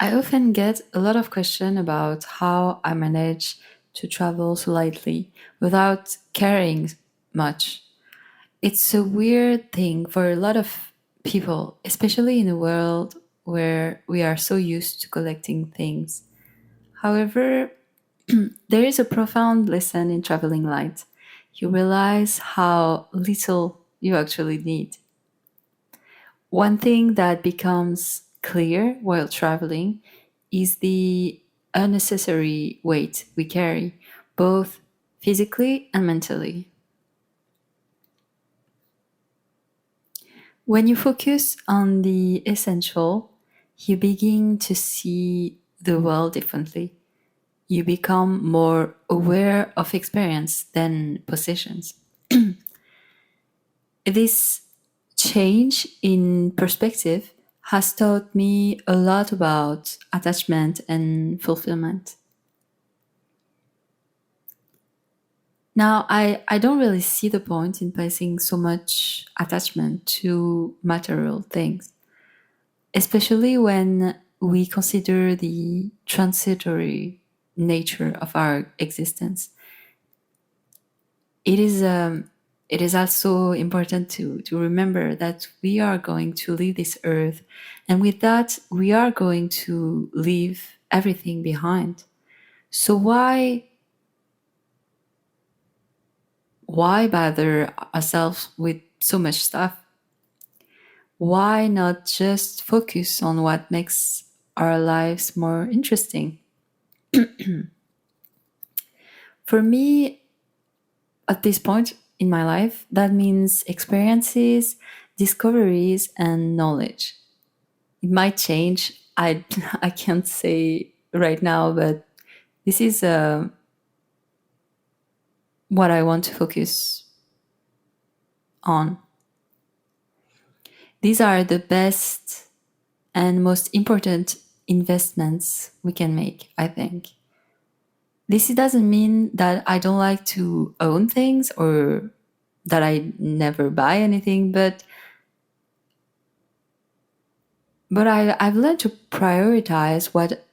I often get a lot of questions about how I manage to travel so lightly without caring much. It's a weird thing for a lot of people, especially in a world where we are so used to collecting things. However, there is a profound lesson in traveling light. You realize how little you actually need. One thing that becomes clear while traveling is the unnecessary weight we carry, both physically and mentally. When you focus on the essential, you begin to see the world differently. You become more aware of experience than possessions. This change in perspective has taught me a lot about attachment and fulfillment. Now, I don't really see the point in placing so much attachment to material things, especially when we consider the transitory nature of our existence. It is it is also important to remember that we are going to leave this earth, and with that we are going to leave everything behind. So why bother ourselves with so much stuff? Why not just focus on what makes our lives more interesting? For me, at this point in my life, that means experiences, discoveries, and knowledge. It might change. I can't say right now, but this is what I want to focus on. These are the best and most important investments we can make, I think. This doesn't mean that I don't like to own things or that I never buy anything, but I've learned to prioritize what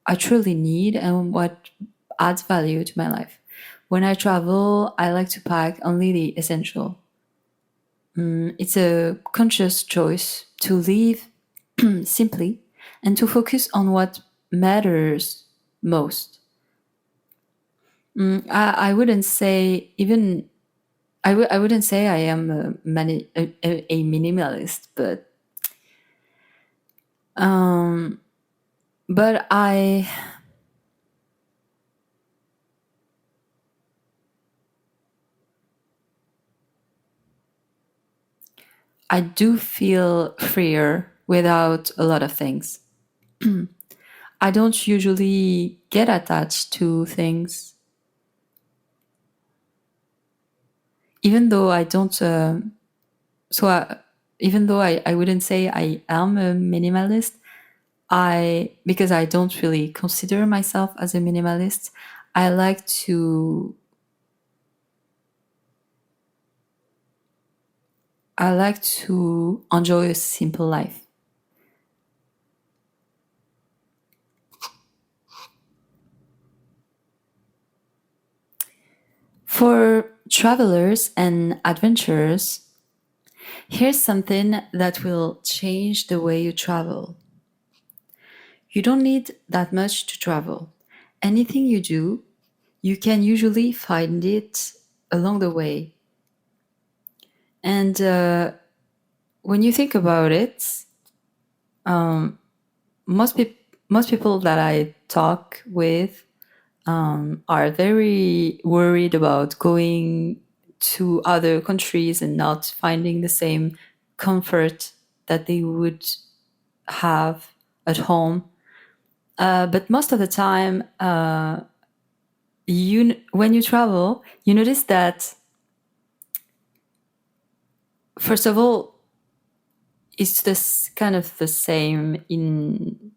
I truly need and what adds value to my life. When I travel, I like to pack only the essential. It's a conscious choice to live simply and to focus on what matters most. I wouldn't say even I wouldn't say I am a minimalist, um, but I do feel freer without a lot of things. I don't usually get attached to things, even though I don't. So even though I wouldn't say I am a minimalist, I because I don't really consider myself as a minimalist. I like to I like to enjoy a simple life. For travelers and adventurers, here's something that will change the way you travel. You don't need that much to travel. Anything you do, you can usually find it along the way. And when you think about it, um, most people that I talk with are very worried about going to other countries and not finding the same comfort that they would have at home. But most of the time, when you travel, you notice that first of all, it's this kind of the same in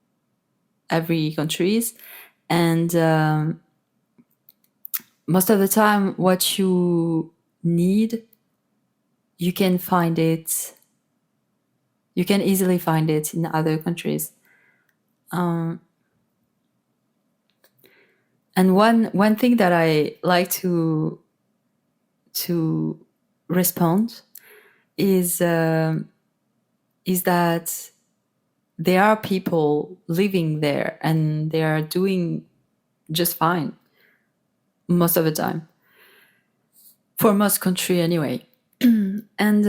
every countries, and most of the time, what you need, you can find it. You can easily find it in other countries. And one thing that I like to respond is is that there are people living there and they are doing just fine most of the time, for most country anyway. and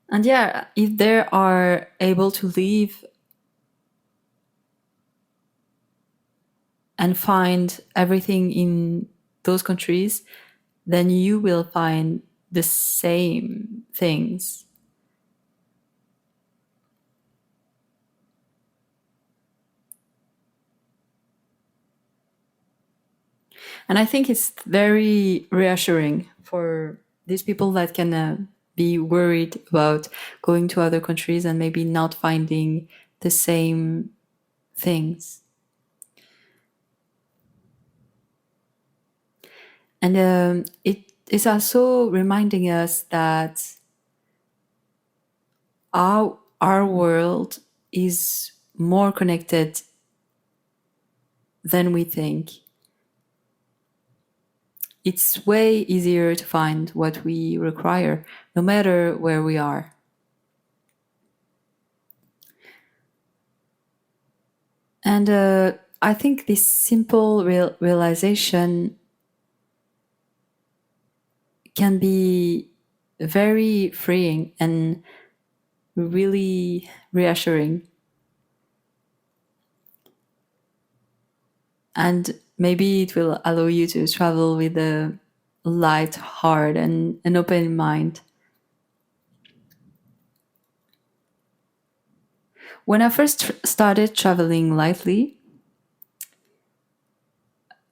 and yeah, if they are able to live and find everything in those countries, then you will find the same things. And I think it's very reassuring for these people that can be worried about going to other countries and maybe not finding the same things. And it is also reminding us that our world is more connected than we think. It's way easier to find what we require, no matter where we are. And I think this simple realization can be very freeing and really reassuring. And maybe it will allow you to travel with a light heart and an open mind. When I first started traveling lightly,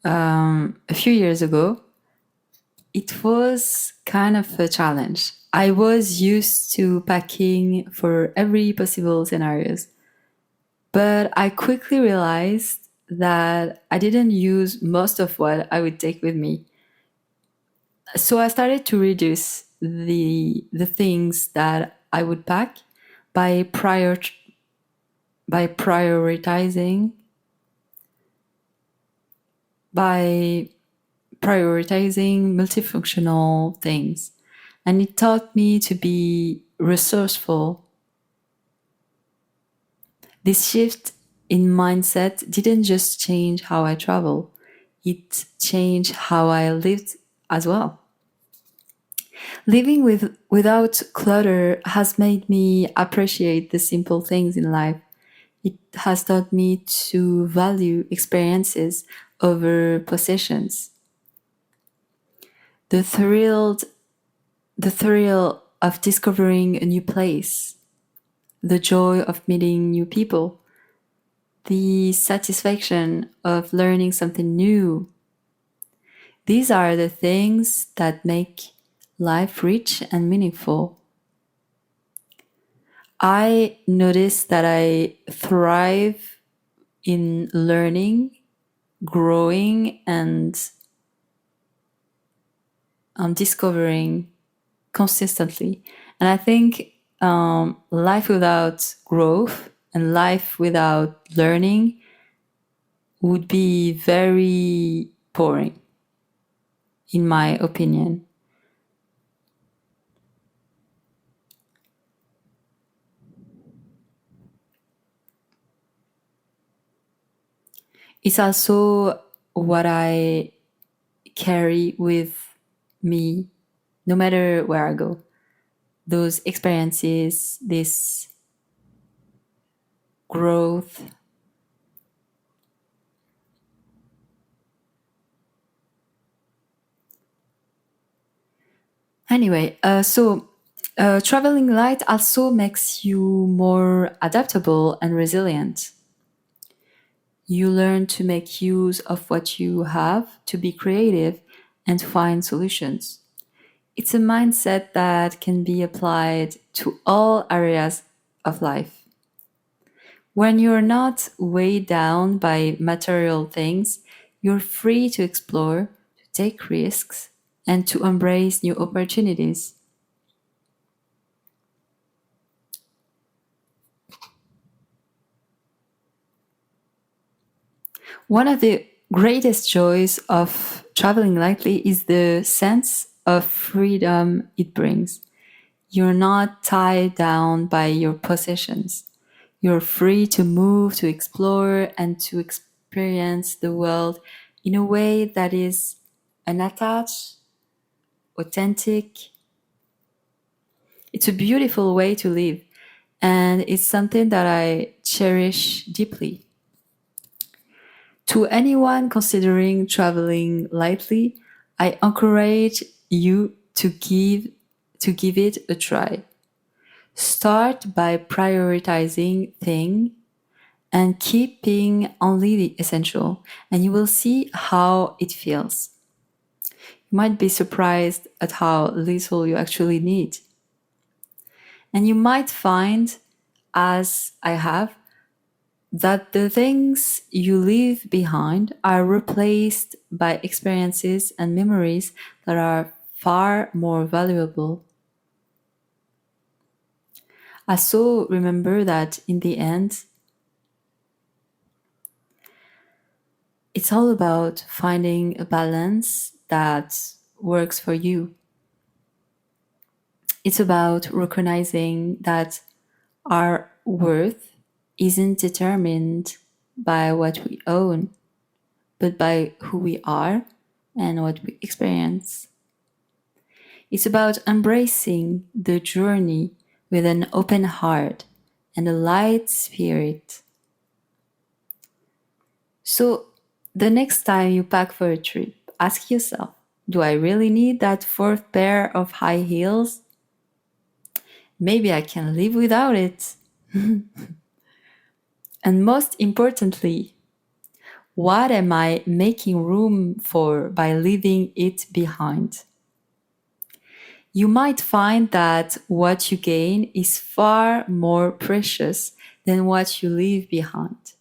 a few years ago, it was kind of a challenge. I was used to packing for every possible scenarios, but I quickly realized that I didn't use most of what I would take with me. So I started to reduce the things that I would pack by by prioritizing by prioritizing multifunctional things. And it taught me to be resourceful. This shift in mindset didn't just change how I travel, it changed how I lived as well. Living without clutter has made me appreciate the simple things in life. It has taught me to value experiences over possessions. The thrilled the thrill of discovering a new place, the joy of meeting new people, the satisfaction of learning something new. These are the things that make life rich and meaningful. I notice that I thrive in learning, growing, and discovering consistently. And I think life without growth and life without learning would be very boring, in my opinion. It's also what I carry with me no matter where I go. Those experiences, this growth. Anyway, traveling light also makes you more adaptable and resilient. You learn to make use of what you have, to be creative, and to find solutions. It's a mindset that can be applied to all areas of life. When you're not weighed down by material things, you're free to explore, to take risks, and to embrace new opportunities. One of the greatest joys of traveling lightly is the sense of freedom it brings. You're not tied down by your possessions. You're free to move, to explore, and to experience the world in a way that is unattached, authentic. It's a beautiful way to live, and it's something that I cherish deeply. To anyone considering traveling lightly, I encourage you to give it a try. Start by prioritizing things and keeping only the essential, and you will see how it feels. You might be surprised at how little you actually need. And you might find, as I have, that the things you leave behind are replaced by experiences and memories that are far more valuable. I so remember that in the end, it's all about finding a balance that works for you. It's about recognizing that our worth isn't determined by what we own, but by who we are and what we experience. It's about embracing the journey with an open heart and a light spirit. So, the next time you pack for a trip, ask yourself, do I really need that fourth pair of high heels? Maybe I can live without it. And most importantly, what am I making room for by leaving it behind? You might find that what you gain is far more precious than what you leave behind.